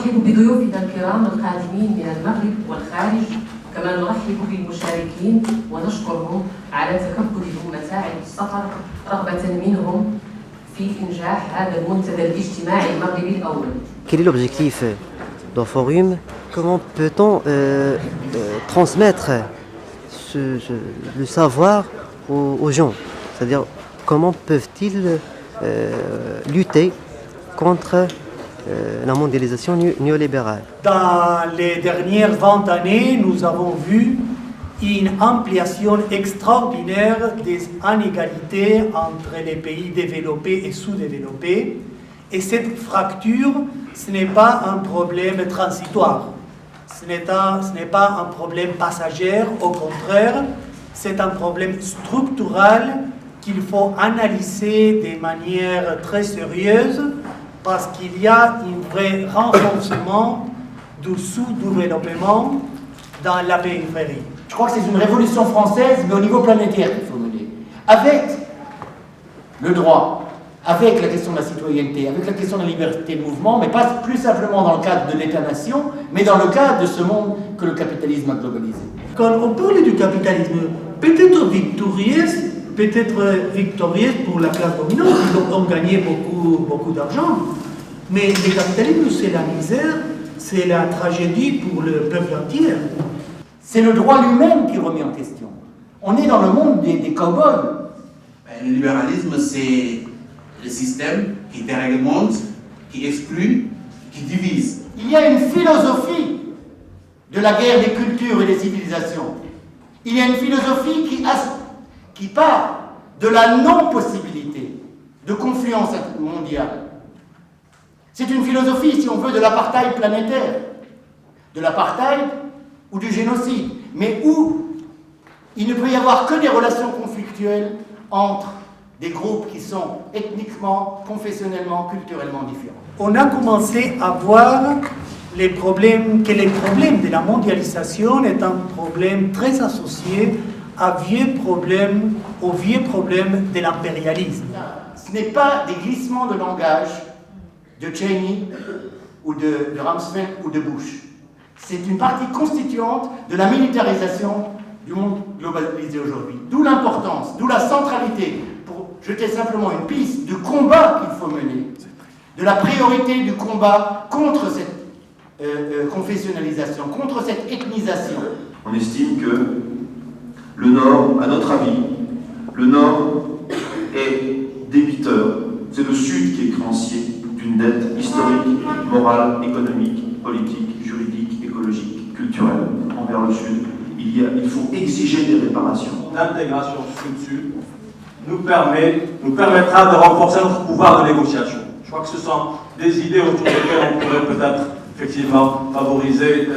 نرحب بضيوفنا الكرام القادمين من المغرب والخارج، كما نرحب بالمشاركين ونشكرهم على تكبدهم متاعب السفر رغبة منهم في إنجاح هذا المنتدى الاجتماعي المغربي الأول. Quel est l'objectif d'un forum? Comment peut-on transmettre le savoir aux gens? C'est-à-dire, comment peuvent-ils lutter contre la mondialisation néolibérale? Dans les dernières 20 années, nous avons vu une ampliation extraordinaire des inégalités entre les pays développés et sous-développés. Et cette fracture, ce n'est pas un problème transitoire, ce n'est pas un problème passager, au contraire, c'est un problème structurel qu'il faut analyser de manière très sérieuse parce qu'il y a un vrai renforcement du sous-développement dans la périphérie. Je crois que c'est une révolution française, mais au niveau planétaire qu'il faut mener. Avec le droit, avec la question de la citoyenneté, avec la question de la liberté de mouvement, mais pas plus simplement dans le cadre de l'État-nation, mais dans le cadre de ce monde que le capitalisme a globalisé. Quand on parle du capitalisme, peut-être victorieuse pour la classe dominante, ils ont gagné beaucoup d'argent, mais le capitalisme, c'est la misère, c'est la tragédie pour le peuple entier. C'est le droit lui-même qui est remis en question. On est dans le monde des cow-boys. Le libéralisme, c'est le système qui déréglemente, qui exclut, qui divise. Il y a une philosophie de la guerre des cultures et des civilisations. Il y a une philosophie qui part de la non-possibilité de confluence mondiale. C'est une philosophie, si on veut, de l'apartheid planétaire, de l'apartheid ou du génocide, mais où il ne peut y avoir que des relations conflictuelles entre des groupes qui sont ethniquement, confessionnellement, culturellement différents. On a commencé à voir que les problèmes de la mondialisation est un problème très associé aux vieux problèmes de l'impérialisme. Ce n'est pas des glissements de langage de Cheney ou de Rumsfeld ou de Bush. C'est une partie constituante de la militarisation du monde globalisé aujourd'hui. D'où l'importance, d'où la centralité, pour jeter simplement une piste de combat qu'il faut mener, de la priorité du combat contre cette confessionnalisation, contre cette ethnisation. On estime que le Nord, à notre avis, le Nord est débiteur, c'est le Sud qui est créancier d'une dette historique, morale, économique, politique, juridique, écologique, culturelle envers le Sud. Il faut exiger des réparations. L'intégration Sud-Sud nous permettra de renforcer notre pouvoir de négociation. Je crois que ce sont des idées autour desquelles on pourrait peut-être effectivement favoriser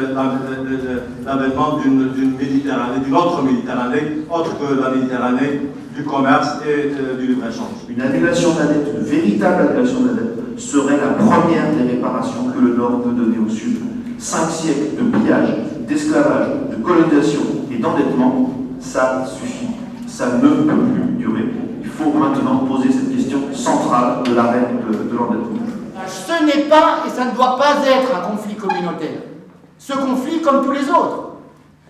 l'avènement d'une Méditerranée, d'une autre Méditerranée, autre que la Méditerranée du commerce et du libre-échange. Une annulation de la dette, une véritable annulation de la dette, serait la première des réparations que le Nord peut donner au Sud. 5 siècles de pillage, d'esclavage, de colonisation et d'endettement, ça suffit. Ça ne peut plus durer. Il faut maintenant poser cette question centrale de l'arrêt de l'endettement. Ce n'est pas et ça ne doit pas être un conflit communautaire. Ce conflit, comme tous les autres,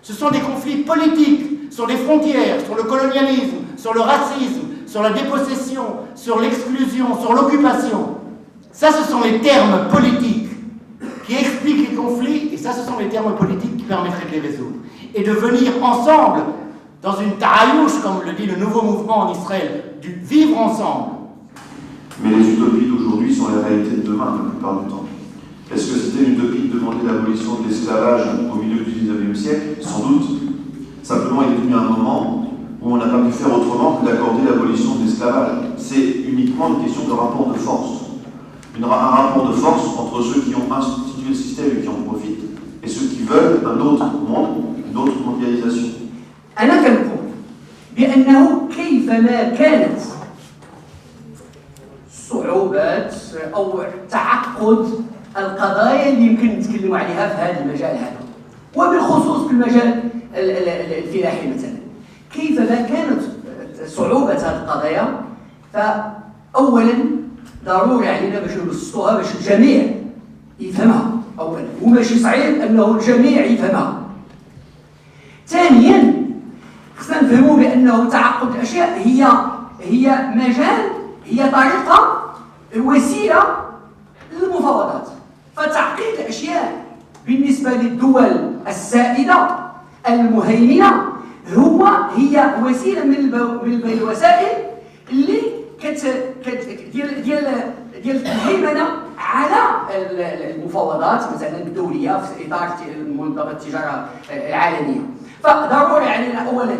ce sont des conflits politiques sur les frontières, sur le colonialisme, sur le racisme, sur la dépossession, sur l'exclusion, sur l'occupation. Ça, ce sont les termes politiques qui expliquent les conflits, et ça, ce sont les termes politiques qui permettraient de les résoudre. Et de venir ensemble, dans une taayouche, comme le dit le nouveau mouvement en Israël, du vivre ensemble. Mais les utopies d'aujourd'hui sont les réalités de demain, la plupart du temps. Est-ce que c'était une utopie de demander l'abolition de l'esclavage au milieu du XIXe siècle? Sans doute. Simplement, il est venu un moment où on n'a pas pu faire autrement que d'accorder l'abolition de l'esclavage. C'est uniquement une question de rapport de force. Un rapport de force entre ceux qui ont institué le système et qui en profitent, et ceux qui veulent un autre monde, une autre mondialisation. أنا كنقول بأنه كيفما كانت صعوبات أو تعقد القضايا اللي يمكن نتكلموا عليها في هذا المجال هذا، وبالخصوص في المجال الفلاحي مثلا، كيفما كانت صعوبة هذه القضايا، فأولا ضروري علينا باش نبسطوها باش الجميع يفهمها. اولا وماشي صعيب انه الجميع يفهمها. ثانيا خصنا نفهموا بانه تعقد الاشياء هي مجال، هي طريقه، وسيله للمفاوضات. فتعقيد الاشياء بالنسبه للدول السائده المهيمنه هي وسيله من الوسائل اللي ديال الهيمنه على المفاوضات مثلا الدوليه في اطار منظمه التجاره العالميه. فضروري علينا اولا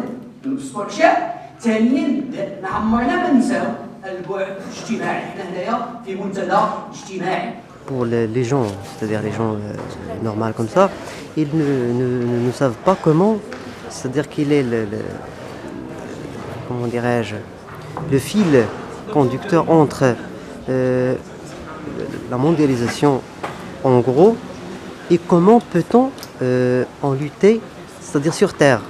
نبسطوا الاشياء، ثانيا عمرنا ما ننساو البعد الاجتماعي. حنا هنايا في منتدى اجتماعي. Pour les gens, c'est-à-dire les gens normaux comme ça, ils ne savent pas comment, c'est-à-dire qu'il est comment dirais-je, le fil conducteur entre la mondialisation en gros et comment peut-on en lutter, c'est-à-dire sur terre.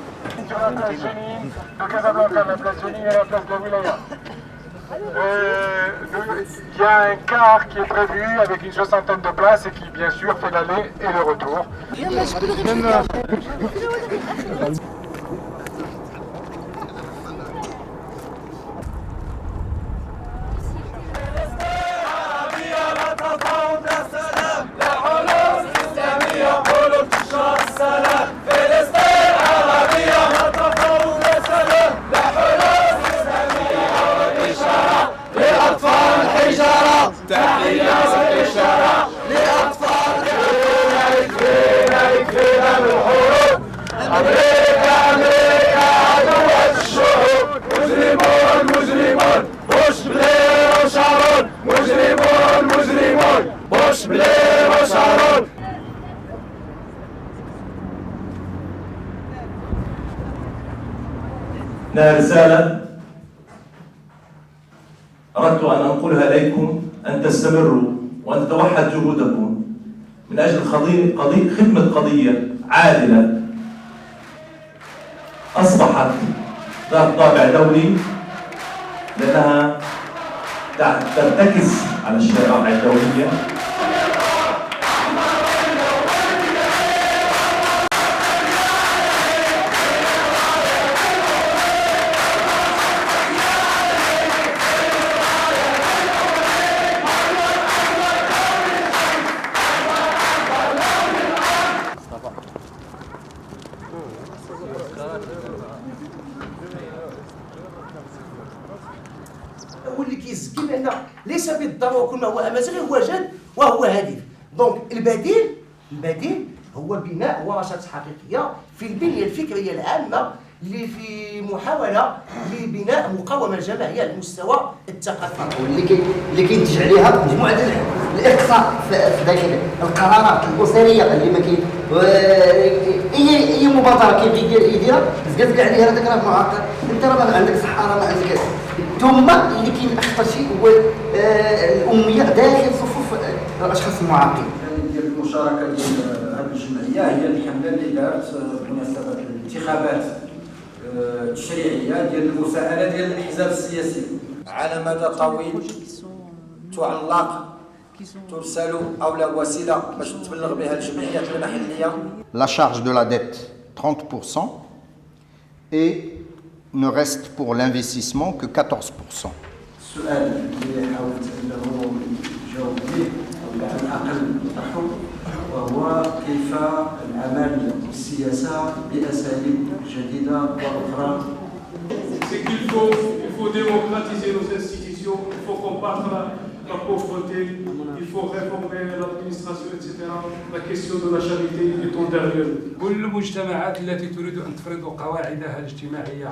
Il y a un car qui est prévu avec une 60aine de places et qui bien sûr fait l'aller et le retour. رسالة أردت أن أنقلها إليكم، أن تستمروا وأن تتوحد جهودكم من أجل خدمة قضية عادلة أصبحت ذات طابع دولي، لأنها ترتكز على الشرائع الدولية. واللي كيزكي بان ليس بالضروره كل ما هو امازيغي هو جاد وهو هادف. دونك البديل هو بناء ورشات حقيقيه في البنيه الفكريه العامه اللي في محاوله لبناء مقاومه جماعيه على المستوى الثقافي اللي كينتج عليها مجموعه الاقصاء في داخل القرارات الاسريه اللي ما كاين اي مبادره كيبغي يديرها زقزق عليها هذاك راه معقد. انت راه ما عندك صحه، راه ما عندك. ثم اللي كاين اخطر شيء هو الاميه داخل صفوف الاشخاص المعاقين. ديال المشاركه ديال هذه الجمعيه هي الحمله اللي دارت بمناسبه الانتخابات التشريعيه ديال المساءله ديال الاحزاب السياسيه على مدى طويل. تعلق ترسل او لا وسيله باش تبلغ بها الجمعيات المحليه. La charge de la dette 30% et ne reste pour l'investissement que 14%. السؤال اللي حاولت انه نجاوب به او على الاقل نطرحه وهو كيف العمل والسياسه باساليب جديده واخرى. C'est qu'il faut démocratiser nos institutions, il faut combattre la pauvreté, il faut réformer l'administration, etc. La question de la charité est en dernier. كل المجتمعات التي تريد أن تفرض قواعدها الاجتماعية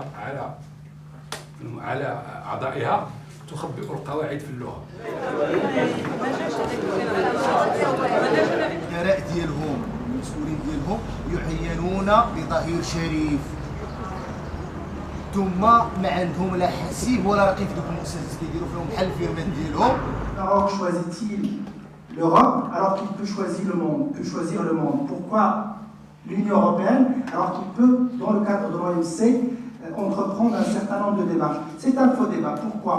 على أعضائها تخبئ القواعد في اللغة. الإدارات ديالهم المسؤولين ديالهم يعينون بظهير شريف، ثم ما عندهم لا حسيب ولا رقيب في دوك المؤسسات كيديروا فيهم بحال الفيرمان ديالهم. Maroc choisit-il l'Europe alors qu'il peut choisir le monde? Pourquoi l'Union européenne alors qu'il peut, dans le cadre de l'OMC, entreprendre un certain nombre de démarches? C'est un faux débat. Pourquoi?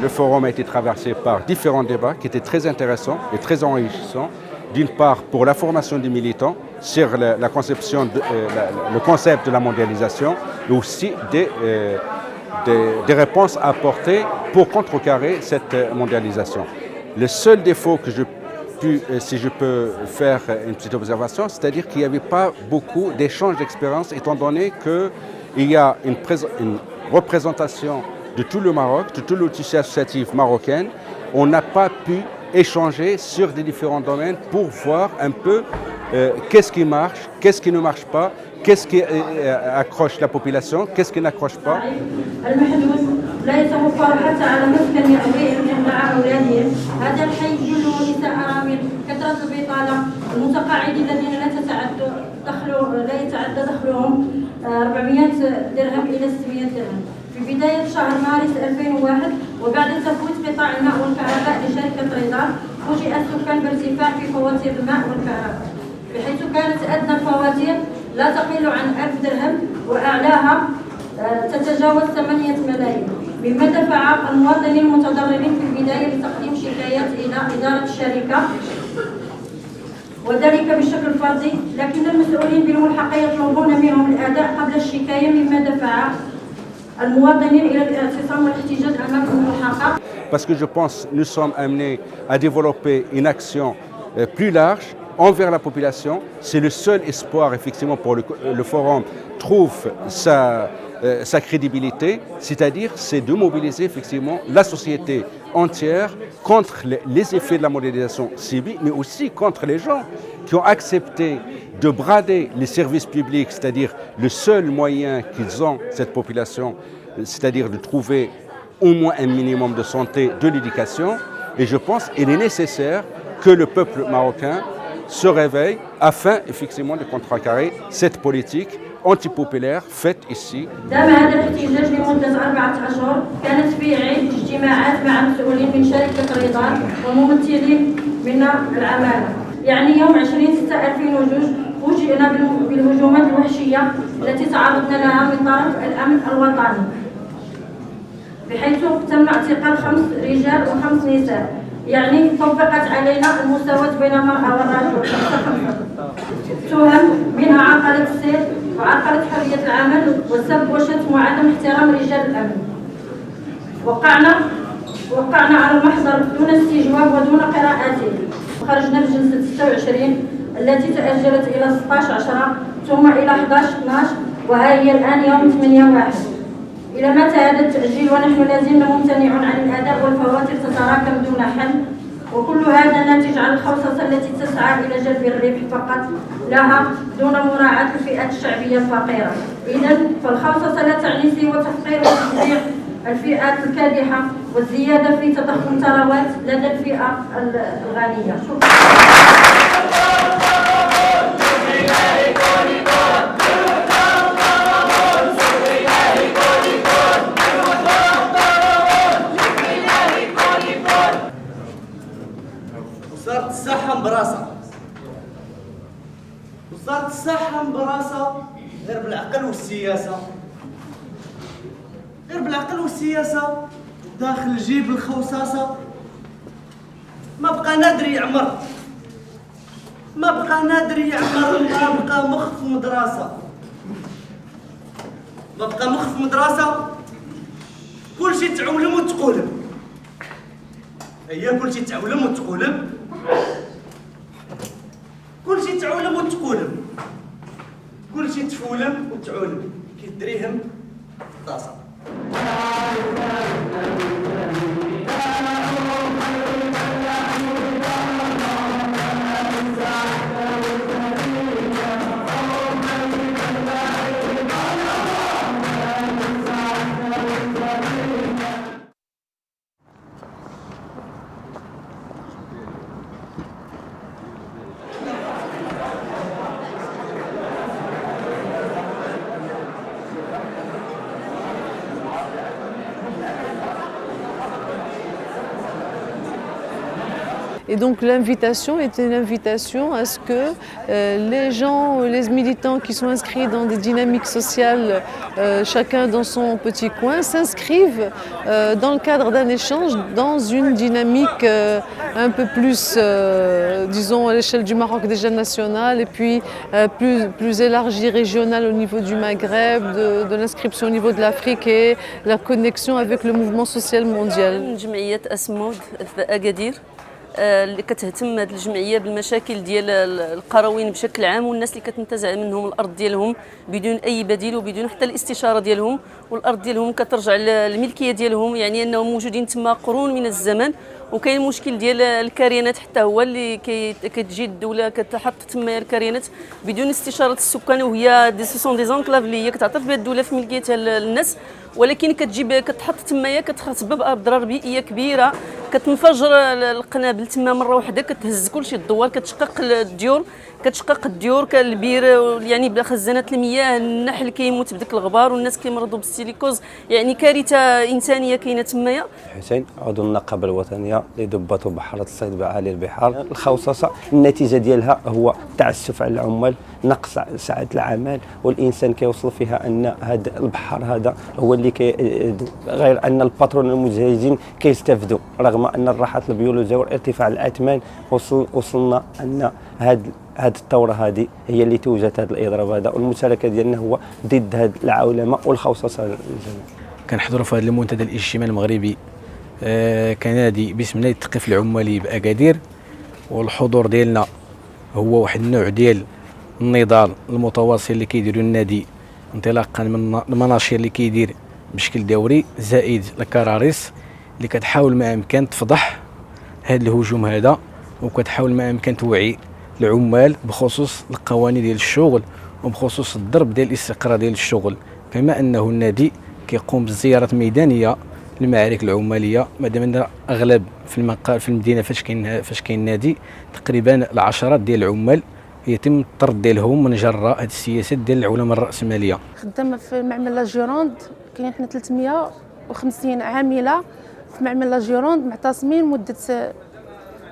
le forum a été traversé par différents débats qui étaient très intéressants et très enrichissants. D'une part, pour la formation des militants sur la conception, le concept de la mondialisation, mais aussi des réponses à apporter pour contrecarrer cette mondialisation. Le seul défaut que si je peux faire une petite observation, c'est-à-dire qu'il n'y avait pas beaucoup d'échanges d'expériences, étant donné qu'il y a une représentation de tout le Maroc, de tout l'outil associatif marocain. On n'a pas pu échanger sur des différents domaines pour voir un peu qu'est-ce qui marche, qu'est-ce qui ne marche pas, qu'est-ce qui accroche la population, qu'est-ce qui n'accroche pas. لا يتوفر حتى على مسكن يأويهم مع أولادهم. هذا الحي كله نساء أرامل، كثرة البطالة، المتقاعدين الذين لا يتعدى دخلهم 400 درهم إلى 600 درهم. في بداية شهر مارس 2001 وبعد تفويت قطاع الماء والكهرباء لشركة ريدار، فوجئ السكان بارتفاع في فواتير الماء والكهرباء، بحيث كانت أدنى الفواتير لا تقل عن 1000 درهم وأعلاها تتجاوز 8 ملايين، مما دفع المواطنين المتضررين في البداية لتقديم شكايات إلى إدارة الشركة وذلك بشكل فردي، لكن المسؤولين بالملحقة يطلبون منهم الأداء قبل الشكاية، مما دفع المواطنين إلى الاعتصام والاحتجاج أمام الملحقة. Parce que je pense que nous sommes amenés à développer une action plus large envers la population. C'est le seul espoir effectivement pour le forum trouve sa crédibilité, c'est-à-dire c'est de mobiliser effectivement la société entière contre les effets de la mondialisation civile, mais aussi contre les gens qui ont accepté de brader les services publics, c'est-à-dire le seul moyen qu'ils ont, cette population, c'est-à-dire de trouver au moins un minimum de santé, de l'éducation. Et je pense qu'il est nécessaire que le peuple marocain se réveille afin effectivement de contrecarrer cette politique anti-populaire faite ici. دام هذا الاحتجاج لمدة 4 أشهر، كانت في عدة اجتماعات مع مسؤولين من شركة ريدار وممثلين من العمالة. يعني يوم 20/6/2002 فوجئنا بالهجومات الوحشية التي تعرضنا لها من طرف الأمن الوطني، بحيث تم اعتقال 5 رجال و5 نساء. يعني طبقت علينا المساواة بين المرأة والرجل، تهم منها عرقلة السير وعرقلة حرية العمل والسب والشتم وعدم احترام رجال الأمن. وقعنا على المحضر دون استجواب ودون قراءته. خرجنا بجلسة 26 التي تأجلت إلى 16/10 ثم إلى 11/12 وها هي الآن يوم 8/1. إلى متى هذا التأجيل ونحن لازلنا ممتنعون عن الأداء والفواتير تتراكم دون حل، وكل هذا ناتج عن الخصصة التي تسعى إلى جلب الربح فقط لها دون مراعاة الفئات الشعبية الفقيرة. إذن فالخصصة لا تعني سوى تفقير وتفقير الفئات الكادحة والزيادة في تضخم ثروات لدى الفئة الغنية. وزارة الصحة مبراسة، وزارة الصحة مبراسة غير بالعقل والسياسة، غير بالعقل والسياسة داخل جيب الخوصاصة. ما بقى نادر يعمر، ما بقى نادر يعمر، ما بقى مخ في مدرسة، ما بقى مخ في مدرسة. كلشي تعولم وتقولم، هي كلشي تعولم وتقولم، كلشي تعولم وتقولم، كلشي تفولم وتعولم كي الدريهم طاسة. Et donc l'invitation était une invitation à ce que les gens, les militants qui sont inscrits dans des dynamiques sociales, chacun dans son petit coin, s'inscrivent dans le cadre d'un échange dans une dynamique un peu plus, disons, à l'échelle du Maroc déjà nationale et puis plus élargie régionale au niveau du Maghreb, de l'inscription au niveau de l'Afrique et la connexion avec le mouvement social mondial. جمعية أسمود في أكادير اللي كتهتم هذه الجمعية بالمشاكل ديال القرويين بشكل عام والناس اللي كتنتزع منهم الأرض ديالهم بدون أي بديل وبدون حتى الاستشارة ديالهم والأرض ديالهم كترجع للملكية ديالهم يعني أنهم موجودين تما قرون من الزمن وكاين المشكل ديال الكريانات حتى هو اللي كتجي الدولة كتحط تما الكريانات بدون استشارة السكان وهي دي سون دي زونكلاف اللي هي كتعترف بها الدولة في ملكيتها للناس ولكن كتحط تمايا كتسبب اضرار بيئيه كبيره كتنفجر القنابل تما مره واحده كتهز كلشي الدوار كتشقق الديور كالبير يعني بلا خزانات المياه النحل كيموت بديك الغبار والناس كيمرضوا بالسيليكوز يعني كارثه انسانيه كاينه تمايا. حسين عضو النقابه الوطنيه لضباط وبحاره الصيد بعالي البحار الخوصصه النتيجه ديالها هو تعسف على العمال نقص ساعات العمل والانسان كيوصل فيها ان هذا البحر هذا هو اللي غير ان الباترون المزهجين كيستافدوا رغم ان الراحات البيولوجيه وارتفاع الاثمان وصلنا ان هذه الثوره هذه هي اللي توجد هذا الاضراب هذا والمشاركه ديالنا هو ضد هذه العولمه والخوصصه للجميع. كنحضروا في هذا المنتدى الاجتماعي المغربي كنادي باسم نادي التثقيف العمالي باكادير والحضور ديالنا هو واحد النوع ديال النضال المتواصل اللي كيديروا النادي انطلاقا من المناشير اللي كيدير بشكل دوري زائد الكراريس اللي كتحاول ما امكن تفضح هذا الهجوم هذا وكتحاول ما امكن توعي العمال بخصوص القوانين ديال الشغل وبخصوص الضرب ديال الاستقرار ديال الشغل كما انه النادي كيقوم بزيارات ميدانيه للمعارك العماليه مادام ان اغلب في المدينه فاش كاين نادي تقريبا العشرات ديال العمال يتم الطرد ديالهم من جراء هذه السياسات ديال العولمه الراسماليه. خدامه في معمل لا جيروند كاين حنا 350 عامله في معمل لا جيروند معتصمين مده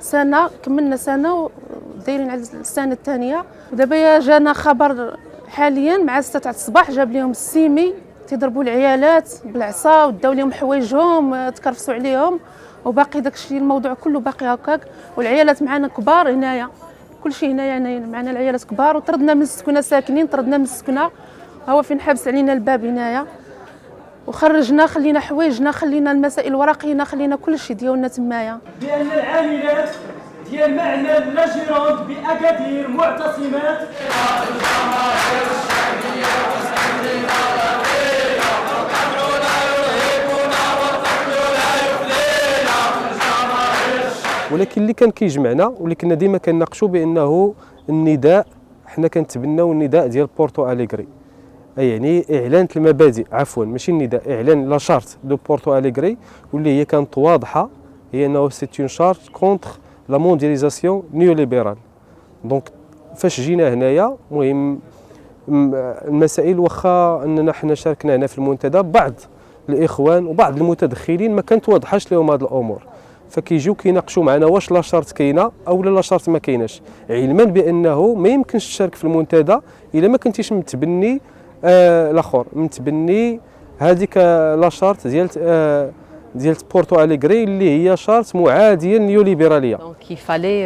سنه كملنا سنه ودايرين على السنه الثانيه ودابا جانا خبر حاليا مع 6 الصباح جاب لهم السيمي تيضربوا العيالات بالعصا وداو لهم حوايجهم تكرفسوا عليهم وباقي داكشي الموضوع كله باقي هكاك والعيالات معنا كبار هنايا كلشي هنايا معنا العيالات كبار وطردنا من السكنه ساكنين طردنا من السكنه هو فين حابس علينا الباب هنايا وخرجنا خلينا حوايجنا خلينا المسائل الورقيه خلينا كلشي ديالنا تمايا بان العاملات ديال معمل لا جيروند باكادير معتصمات ولكن اللي كان كيجمعنا واللي كنا ديما كنناقشوا بانه النداء حنا كنتبناو النداء ديال بورتو أليغري يعني اعلان المبادئ عفوا ماشي النداء اعلان لا شارت دو بورتو أليغري واللي هي كانت واضحه هي انه سي اون شارت كونتر لا موندياليزاسيون نيوليبرال دونك فاش جينا هنايا المهم المسائل واخا اننا حنا شاركنا هنا في المنتدى بعض الاخوان وبعض المتدخلين ما كانت واضحاش لهم هذه الامور فكيجيو كيناقشوا معنا واش لا شارت كاينه او لا شارت ما كايناش علما بانه ما يمكنش تشارك في المنتدى الا ما كنتيش متبني الاخر متبني هذيك لا شارت ديال بورتو أليغري اللي هي شارت معاديه للنيوليبراليه. Donc il fallait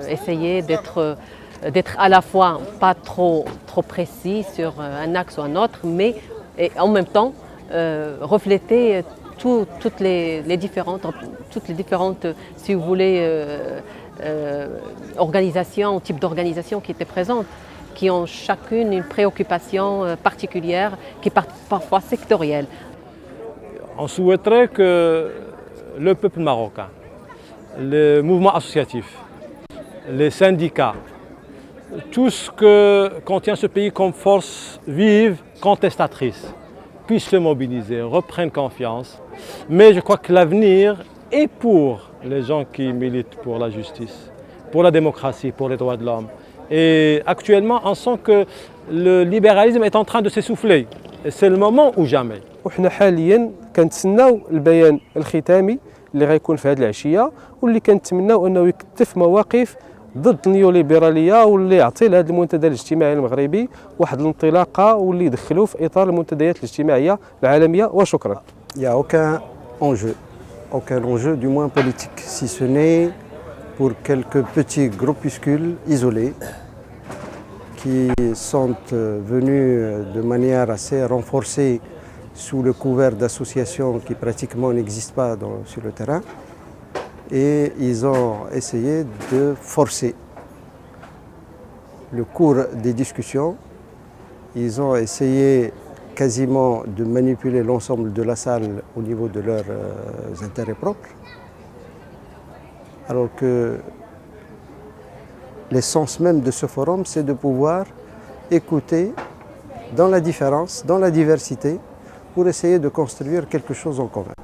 essayer d'être à la fois pas trop précis sur un axe ou un autre mais en même temps refléter toutes les différentes si vous voulez organisations, types d'organisations qui étaient présentes, qui ont chacune une préoccupation particulière, qui est parfois sectorielle. On souhaiterait que le peuple marocain, les mouvements associatifs, les syndicats, tout ce que contient ce pays comme force vive, contestatrice, puissent se mobiliser, reprennent confiance. Mais je crois que l'avenir est pour les gens qui militent pour la justice, pour la démocratie, pour les droits de l'homme. Et actuellement, on sent que le libéralisme est en train de s'essouffler. Et c'est le moment ou jamais. وحنا حاليا كنتسناو البيان الختامي اللي غيكون في هذه العشيه، واللي كنتمناو انه يكتف مواقف ضد النيوليبراليه واللي يعطي لهذا المنتدى الاجتماعي المغربي واحد الانطلاقه واللي يدخلوه في اطار المنتديات الاجتماعيه العالميه. وشكرا. Il n'y a aucun enjeu du moins politique, si ce n'est pour quelques petits groupuscules isolés qui sont venus de manière assez renforcée sous le couvert d'associations qui pratiquement n'existent pas sur le terrain, et ils ont essayé de forcer le cours des discussions. Ils ont essayé quasiment de manipuler l'ensemble de la salle au niveau de leurs intérêts propres, alors que l'essence même de ce forum, c'est de pouvoir écouter dans la différence, dans la diversité, pour essayer de construire quelque chose en commun.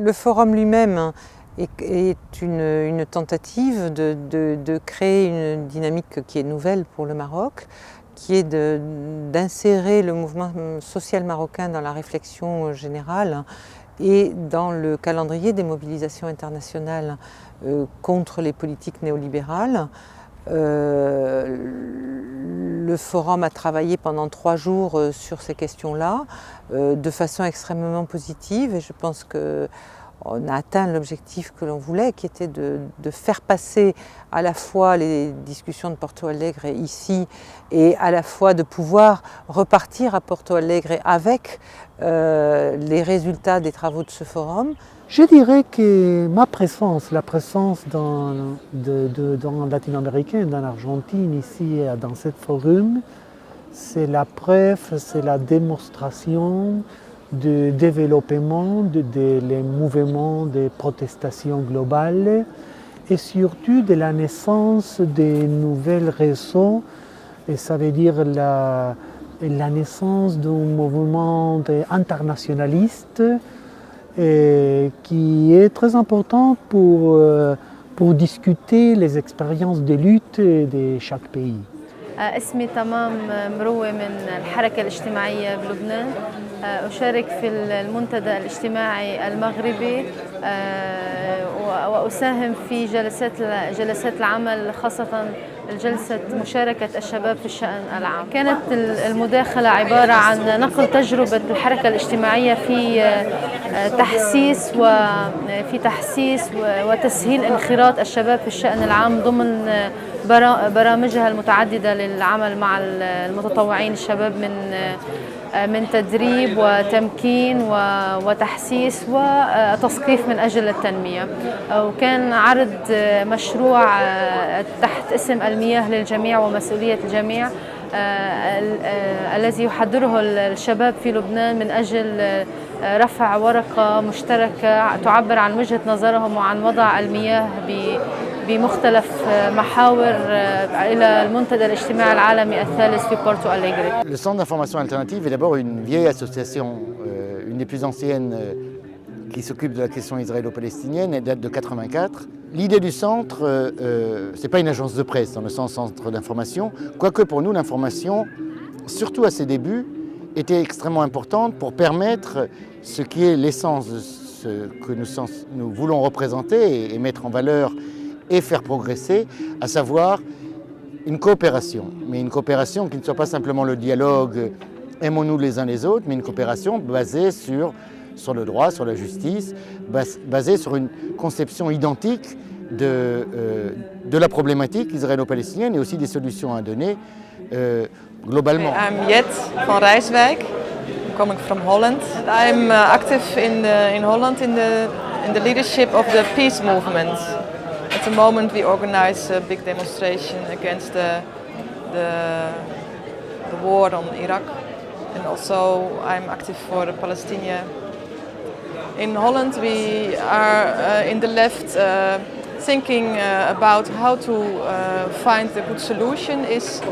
Le forum lui-même est une tentative de créer une dynamique qui est nouvelle pour le Maroc, qui est d'insérer le mouvement social marocain dans la réflexion générale et dans le calendrier des mobilisations internationales contre les politiques néolibérales. Le forum a travaillé pendant 3 jours sur ces questions-là de façon extrêmement positive, et je pense qu'on a atteint l'objectif que l'on voulait, qui était de faire passer à la fois les discussions de Porto Alegre ici et à la fois de pouvoir repartir à Porto Alegre avec les résultats des travaux de ce forum. Je dirais que ma présence, la présence dans latino-américain, dans l'Argentine, ici, dans ce forum, c'est la preuve, c'est la démonstration du développement des mouvements de protestation globale et surtout de la naissance des nouveaux réseaux, et ça veut dire la naissance d'un mouvement internationaliste qui est très important pour discuter les expériences de lutte de chaque pays. اسمي تمام مروة من الحركة الاجتماعية بلبنان. أشارك في المنتدى الاجتماعي المغربي وأساهم في جلسات العمل، خاصة جلسة مشاركة الشباب في الشأن العام. كانت المداخلة عبارة عن نقل تجربة الحركة الاجتماعية في تحسيس وتسهيل انخراط الشباب في الشأن العام ضمن برامجها المتعددة للعمل مع المتطوعين الشباب من تدريب وتمكين وتحسيس وتثقيف من أجل التنمية. وكان عرض مشروع تحت اسم المياه للجميع ومسؤولية الجميع الذي يحضره الشباب في لبنان من أجل رفع ورقة مشتركة تعبر عن وجهة نظرهم وعن وضع المياه بمختلف محاور إلى المنتدى الاجتماعي العالمي الثالث في بورتو أليغري. Le Centre d'information alternative est d'abord une vieille association, une des plus anciennes qui s'occupe de la question israélo-palestinienne. Elle date de 1984. L'idée du centre, ce n'est pas une agence de presse dans le sens centre d'information, quoique pour nous l'information, surtout à ses débuts, était extrêmement importante pour permettre ce qui est l'essence de ce que nous voulons représenter et mettre en valeur et faire progresser, à savoir une coopération. Mais une coopération qui ne soit pas simplement le dialogue, aimons-nous les uns les autres, mais une coopération basée sur le droit, sur la justice, basée sur une conception identique de la problématique israélo-palestinienne et aussi des solutions à donner globalement. I'm Jet van Rijswijk. I'm coming from Holland. I'm active in Holland in the leadership of the peace movement. the moment we organize a big demonstration against the war on Iraq, and also I'm active for Palestine. In Holland we are in the left thinking about how to find a good solution is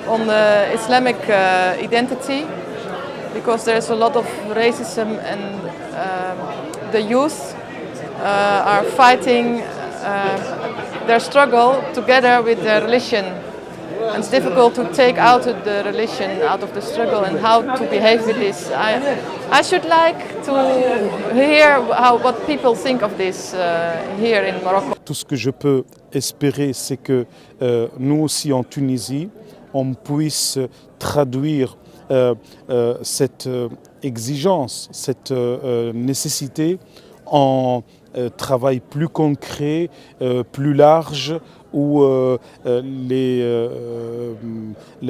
on the Islamic identity, because there's a lot of racism and the youth are fighting their struggle together with their religion. And it's difficult to take out the religion out of the struggle and how to behave with this. I should like to hear what people think of this here in Morocco. Tout ce que je peux espérer, c'est que nous aussi en Tunisie, on puisse traduire cette exigence, cette nécessité en travail plus concret, plus large, où le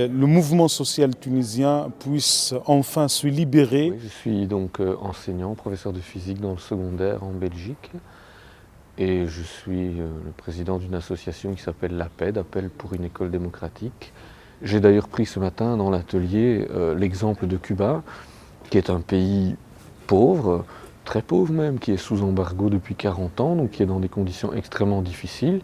mouvement social tunisien puisse enfin se libérer. Oui, je suis donc enseignant, professeur de physique dans le secondaire en Belgique, et je suis le président d'une association qui s'appelle l'APED, Appel pour une école démocratique. J'ai d'ailleurs pris ce matin dans l'atelier l'exemple de Cuba, qui est un pays pauvre, très pauvre même, qui est sous embargo depuis 40 ans, donc qui est dans des conditions extrêmement difficiles,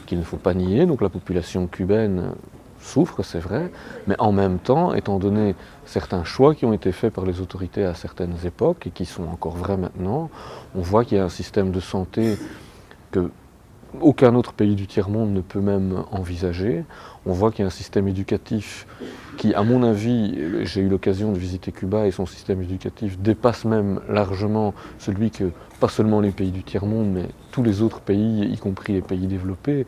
qu'il ne faut pas nier. Donc la population cubaine souffre, c'est vrai, mais en même temps, étant donné certains choix qui ont été faits par les autorités à certaines époques et qui sont encore vrais maintenant, on voit qu'il y a un système de santé que aucun autre pays du tiers-monde ne peut même envisager. On voit qu'il y a un système éducatif qui, à mon avis, j'ai eu l'occasion de visiter Cuba et son système éducatif dépasse même largement celui que, pas seulement les pays du tiers-monde, mais tous les autres pays, y compris les pays développés,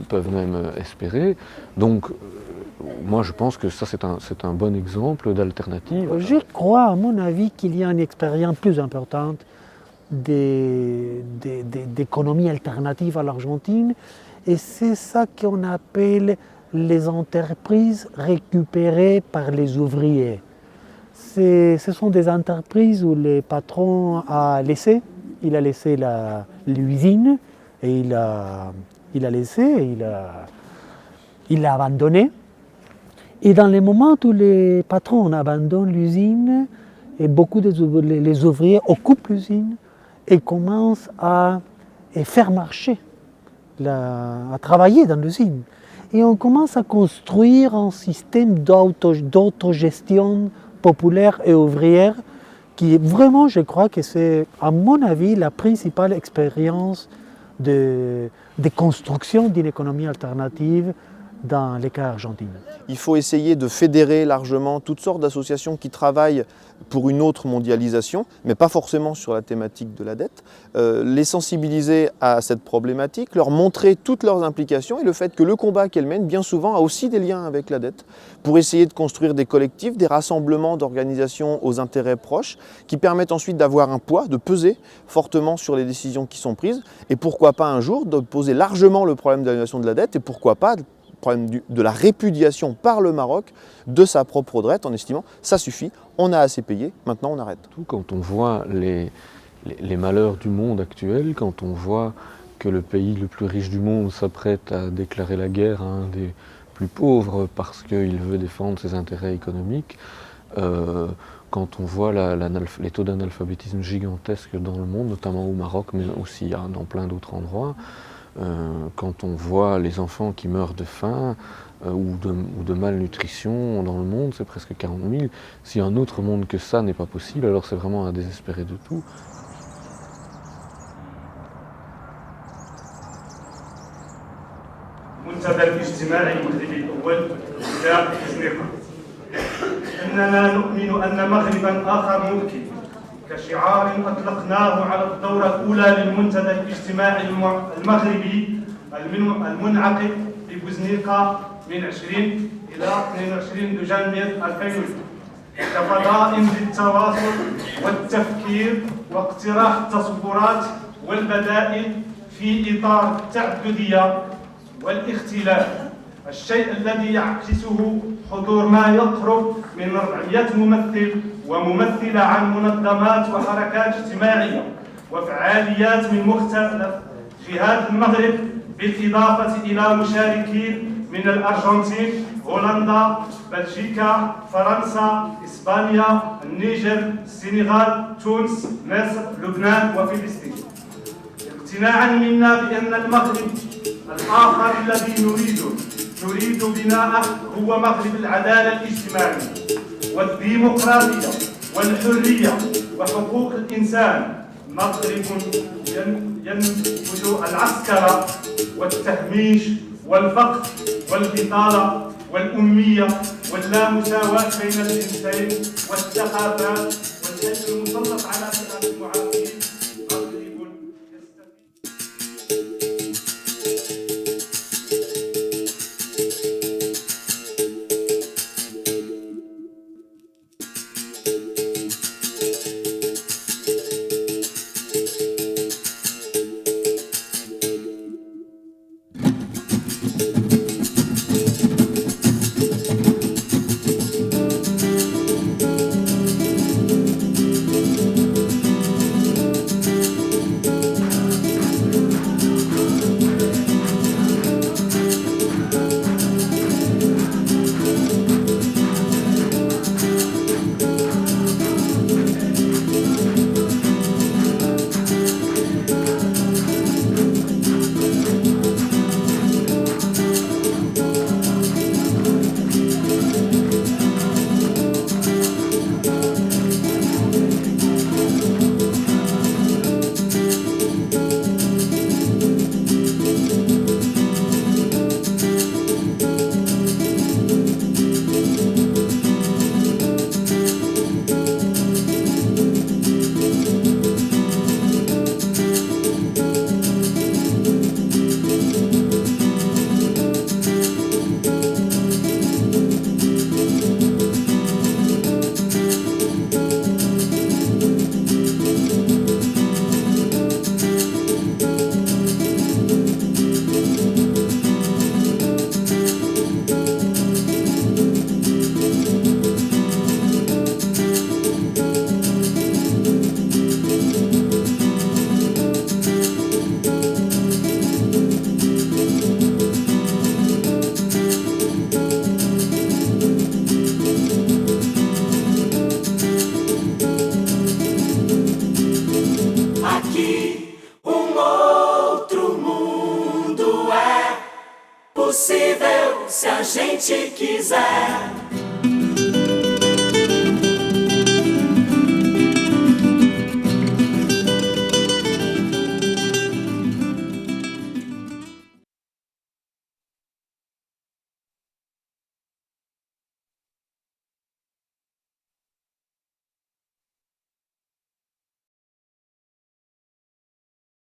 peuvent même espérer. Donc, moi je pense que ça c'est un bon exemple d'alternative. Je crois, à mon avis, qu'il y a une expérience plus importante d'économie alternative à l'Argentine, et c'est ça qu'on appelle les entreprises récupérées par les ouvriers. Ce sont des entreprises où le patron a laissé l'usine et il l'a abandonné. Et dans les moments où les patrons abandonnent l'usine, et beaucoup les ouvriers occupent l'usine et commencent à faire marcher, à travailler dans l'usine. Et on commence à construire un système d'autogestion populaire et ouvrière qui est vraiment, je crois que c'est, à mon avis, la principale expérience de construction d'une économie alternative dans les cas argentins. Il faut essayer de fédérer largement toutes sortes d'associations qui travaillent pour une autre mondialisation, mais pas forcément sur la thématique de la dette, les sensibiliser à cette problématique, leur montrer toutes leurs implications et le fait que le combat qu'elles mènent, bien souvent, a aussi des liens avec la dette, pour essayer de construire des collectifs, des rassemblements d'organisations aux intérêts proches, qui permettent ensuite d'avoir un poids, de peser fortement sur les décisions qui sont prises, et pourquoi pas un jour de poser largement le problème de l'annulation de la dette, et pourquoi pas problème de la répudiation par le Maroc de sa propre dette en estimant ça suffit, on a assez payé, maintenant on arrête. Quand on voit les malheurs du monde actuel, quand on voit que le pays le plus riche du monde s'apprête à déclarer la guerre à un des plus pauvres parce qu'il veut défendre ses intérêts économiques, quand on voit les taux d'analphabétisme gigantesques dans le monde, notamment au Maroc, mais aussi dans plein d'autres endroits, quand on voit les enfants qui meurent de faim ou de malnutrition dans le monde, c'est presque 40 000. Si un autre monde que ça n'est pas possible, alors c'est vraiment à désespérer de tout. المنتدى الاجتماعي المغربي الأول إلى إزنيقة. إننا نؤمن أن مغربا آخر ممكن كشعار أطلقناه على الدورة الأولى للمنتدى الاجتماعي المغربي المنعقد ببوزنيقة من 20 إلى 22 دجنبر 2008 كفضاء للتواصل والتفكير واقتراح التصورات والبدائل في إطار التعددية والاختلاف، الشيء الذي يعكسه حضور ما يقرب من 400 ممثل وممثلة عن منظمات وحركات اجتماعية وفعاليات من مختلف جهات المغرب بالإضافة إلى مشاركين من الأرجنتين، هولندا، بلجيكا، فرنسا، إسبانيا، النيجر، السنغال، تونس، مصر، لبنان وفلسطين. اقتناعا منا بأن المغرب الآخر الذي نريد بناءه هو مغرب العدالة الاجتماعية والديمقراطية والحرية وحقوق الإنسان، مغرب ينبذ العسكرة والتهميش والفقر والبطالة والأمية واللامساواة بين الجنسين والثقافات والأجر المسلط على فئات المعارضين. Possível se a gente quiser.